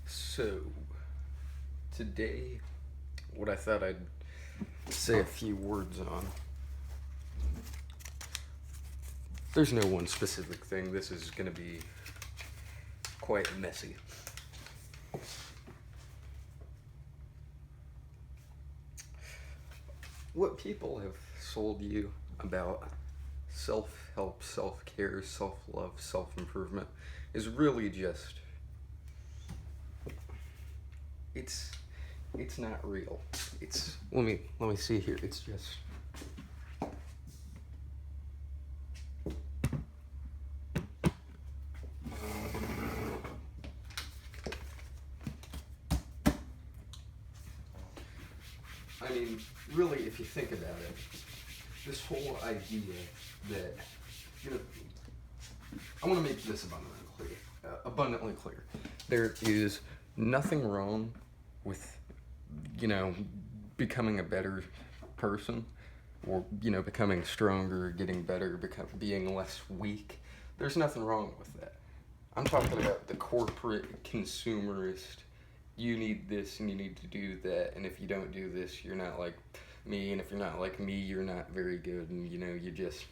So, today, what I thought I'd say a few words on. There's no one specific thing. This is going to be quite messy. What people have sold you about self help, self care, self love, self improvement is really just. It's it's not real. It's let me see here. It's just I mean, really, if you think about it, this whole idea that you know, I want to make this abundantly clear. There is nothing wrong with becoming a better person, or becoming stronger, getting better, being less weak. There's nothing wrong with that. I'm talking about the corporate consumerist. You need this and you need to do that, and if you don't do this, you're not like me, and if you're not like me, you're not very good, and you just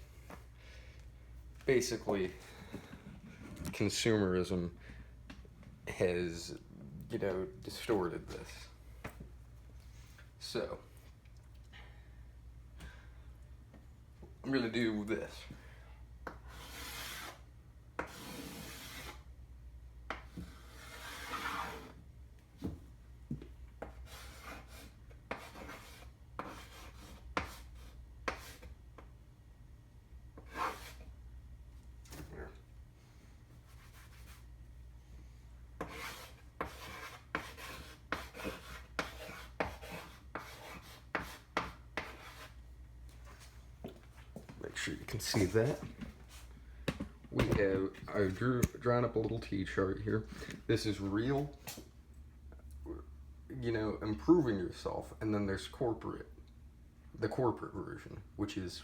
basically consumerism has distorted this. So I'm gonna do this. Make sure you can see that. I've drawn up a little T chart here. This is real, improving yourself, and then there's the corporate version, which is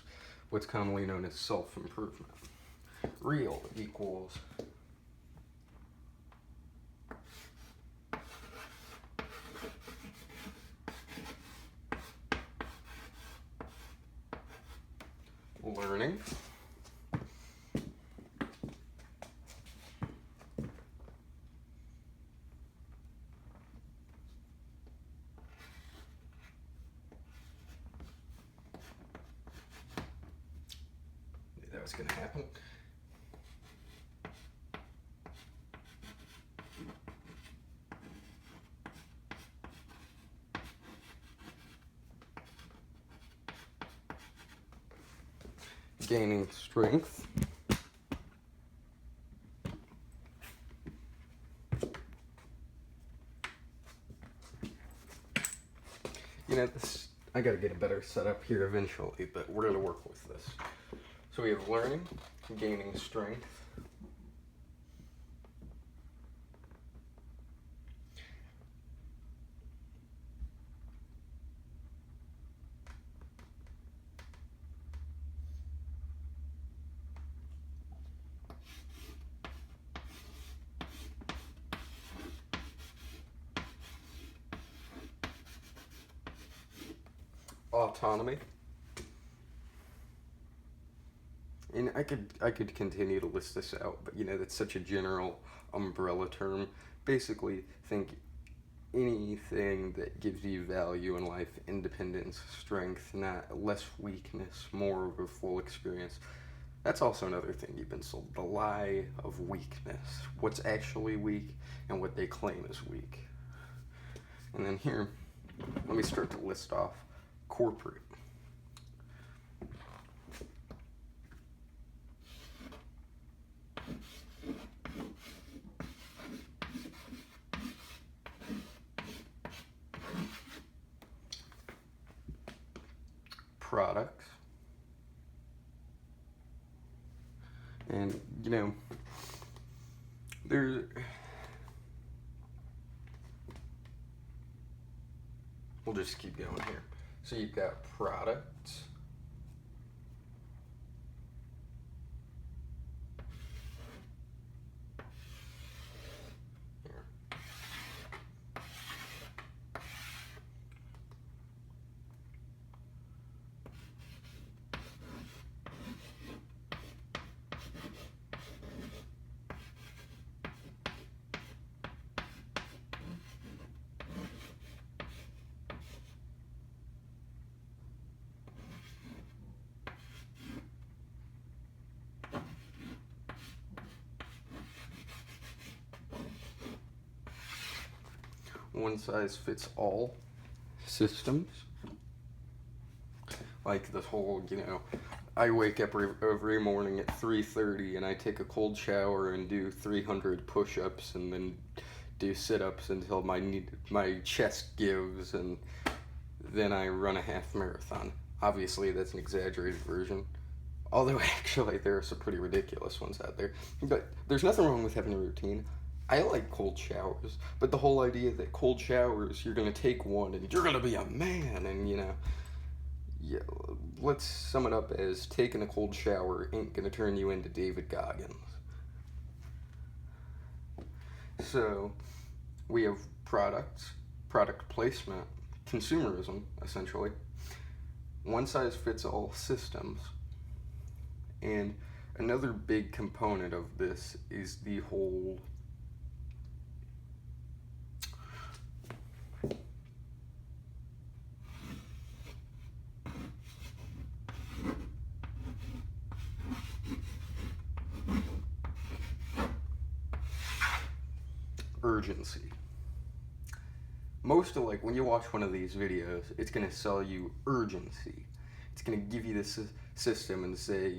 what's commonly known as self-improvement. Real equals learning, knew that was going to happen. Gaining strength. I gotta get a better setup here eventually, but we're gonna work with this. So we have learning, gaining strength, autonomy. And I could continue to list this out, but that's such a general umbrella term. Basically, think anything that gives you value in life, independence, strength, not less weakness, more of a full experience. That's also another thing you've been sold, the lie of weakness. What's actually weak and what they claim is weak. And then here, let me start to list off corporate. Products. And there's we'll just keep going here. So you've got products, here. one-size-fits-all systems. Like the whole, I wake up every morning at 3:30 and I take a cold shower and do 300 push-ups and then do sit-ups until my chest gives, and then I run a half marathon. Obviously, that's an exaggerated version. Although, actually, there are some pretty ridiculous ones out there. But there's nothing wrong with having a routine. I like cold showers, but the whole idea that cold showers, you're going to take one and you're going to be a man, and, yeah, let's sum it up as taking a cold shower ain't going to turn you into David Goggins. So, we have products, product placement, consumerism, essentially, one-size-fits-all systems, and another big component of this is the whole urgency. Most of, when you watch one of these videos, it's going to sell you urgency. It's going to give you this system and say,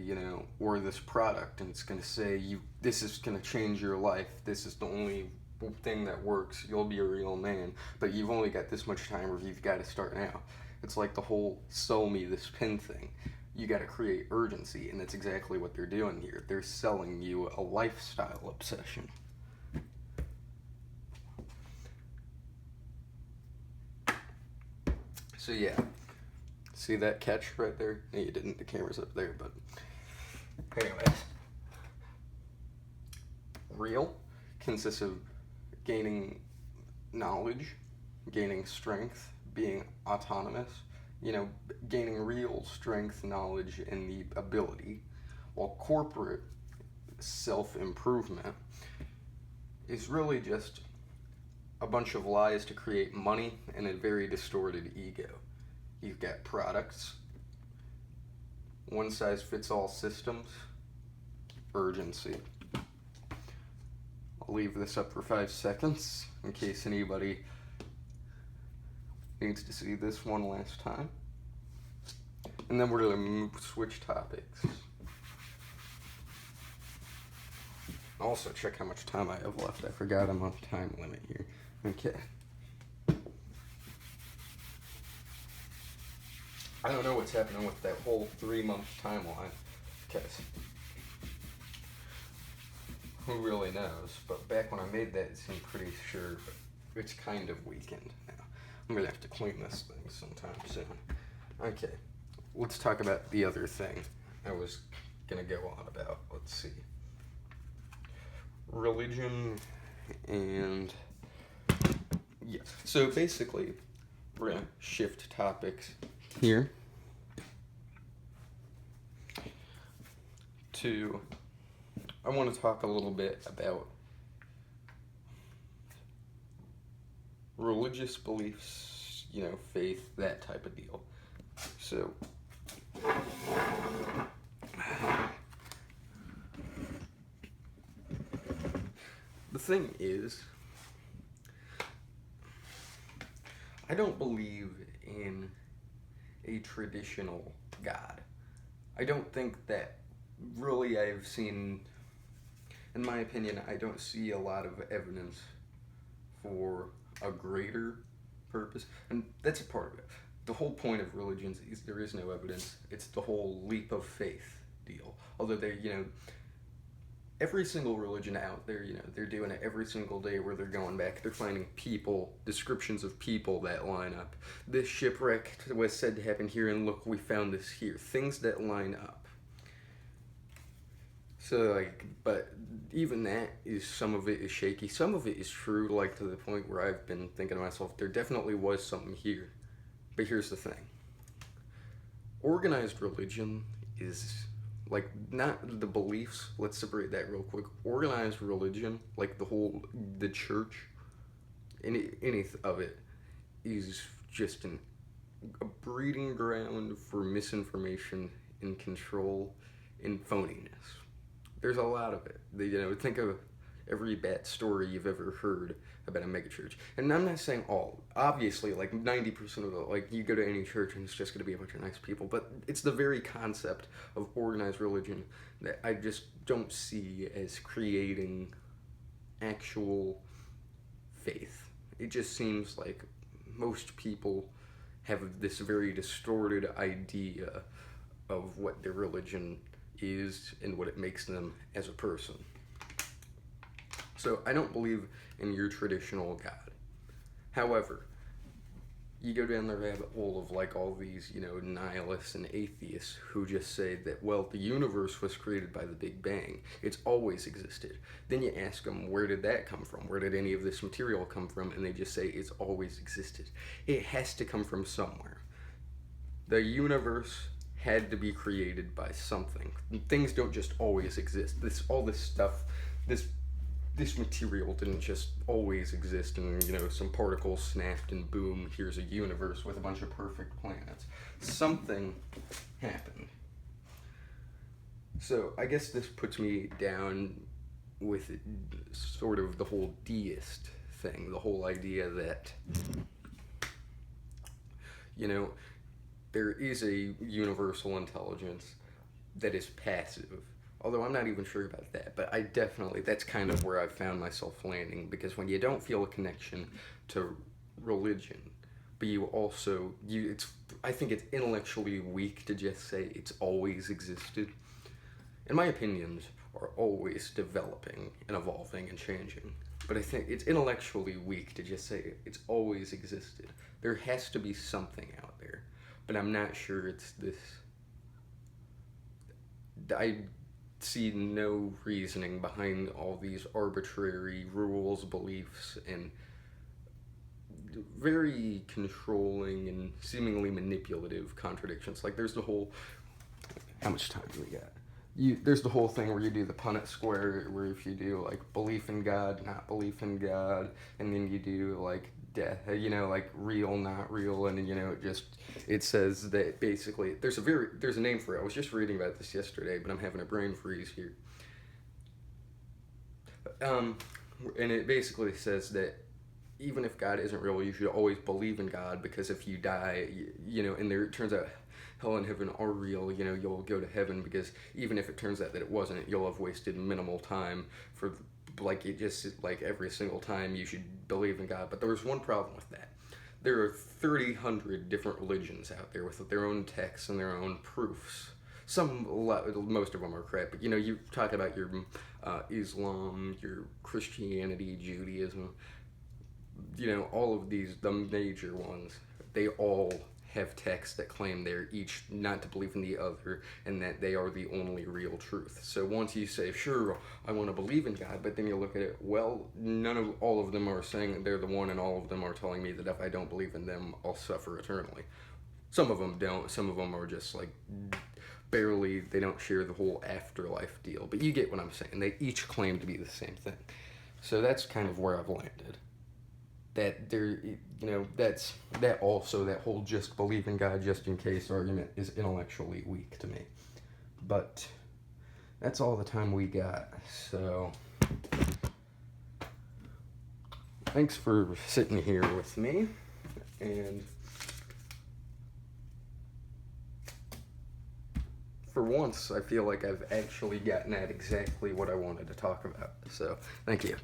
or this product, and it's going to say, this is going to change your life. This is the only thing that works. You'll be a real man. But you've only got this much time, or you've got to start now. It's like the whole sell me this pen thing. You got to create urgency, and that's exactly what they're doing here. They're selling you a lifestyle obsession. So yeah, see that catch right there? No, you didn't, the camera's up there, but anyways. Real consists of gaining knowledge, gaining strength, being autonomous, gaining real strength, knowledge, and the ability, while corporate self-improvement is really just a bunch of lies to create money and a very distorted ego. You've got products, one-size-fits-all systems, urgency. I'll leave this up for 5 seconds in case anybody needs to see this one last time. And then we're going to switch topics. Also, check how much time I have left. I forgot I'm on time limit here. Okay. I don't know what's happening with that whole 3-month timeline, because who really knows? But back when I made that, it seemed pretty sure, but it's kind of weakened now. I'm going to have to clean this thing sometime soon. Okay, let's talk about the other thing I was going to go on about. Let's see. Religion and... yeah, so basically, we're going to shift topics here to... I want to talk a little bit about religious beliefs, faith, that type of deal. So, the thing is, I don't believe in a traditional God. I don't think that really I've seen, in my opinion, I don't see a lot of evidence for a greater purpose. And that's a part of it. The whole point of religions is there is no evidence. It's the whole leap of faith deal. Although they, every single religion out there, they're doing it every single day where they're going back. They're finding people, descriptions of people that line up. This shipwreck was said to happen here, and look, we found this here. Things that line up. So, but even that is, some of it is shaky. Some of it is true, to the point where I've been thinking to myself, there definitely was something here. But here's the thing. Organized religion is... not the beliefs, let's separate that real quick. Organized religion, the church, any of it, is just a breeding ground for misinformation and control and phoniness. There's a lot of it. Think of every bad story you've ever heard about a megachurch. And I'm not saying all. Obviously, like 90% of the, like, you go to any church and it's just going to be a bunch of nice people. But it's the very concept of organized religion that I just don't see as creating actual faith. It just seems like most people have this very distorted idea of what their religion is and what it makes them as a person. So I don't believe in your traditional God. However, you go down the rabbit hole of like all these, nihilists and atheists who just say that, well, the universe was created by the Big Bang. It's always existed. Then you ask them, where did that come from? Where did any of this material come from? And they just say it's always existed. It has to come from somewhere. The universe had to be created by something. Things don't just always exist. All this stuff, this material didn't just always exist and, some particles snapped and boom, here's a universe with a bunch of perfect planets. Something happened. So I guess this puts me down with sort of the whole deist thing, the whole idea that, there is a universal intelligence that is passive. Although I'm not even sure about that, but that's kind of where I've found myself landing, because when you don't feel a connection to religion, but I think it's intellectually weak to just say it's always existed. And my opinions are always developing and evolving and changing, but I think it's intellectually weak to just say it's always existed. There has to be something out there, but I'm not sure it's this. I see no reasoning behind all these arbitrary rules, beliefs, and very controlling and seemingly manipulative contradictions. Like there's the whole, how much time do we got? There's the whole thing where you do the Punnett square, where if you do like belief in God, not belief in God, and then you do like death, like real, not real, and it says that basically there's a name for it. I was just reading about this yesterday, but I'm having a brain freeze here. And it basically says that even if God isn't real, you should always believe in God, because if you die, and it turns out hell and heaven are real, you'll go to heaven, because even if it turns out that it wasn't, you'll have wasted minimal time for, like, it just, like, every single time you should believe in God. But there was one problem with that. There are 3,000 different religions out there with their own texts and their own proofs. Most of them are crap, but you talk about your Islam, your Christianity, Judaism, all of these, the major ones, they all have texts that claim they're each not to believe in the other and that they are the only real truth. So once you say, sure, I want to believe in God, but then you look at it, well, all of them are saying that they're the one, and all of them are telling me that if I don't believe in them, I'll suffer eternally. Some of them don't. Some of them are just like barely, they don't share the whole afterlife deal. But you get what I'm saying. They each claim to be the same thing. So that's kind of where I've landed. That that whole just believe in God just in case argument is intellectually weak to me. But that's all the time we got. So thanks for sitting here with me, and for once I feel like I've actually gotten at exactly what I wanted to talk about. So thank you.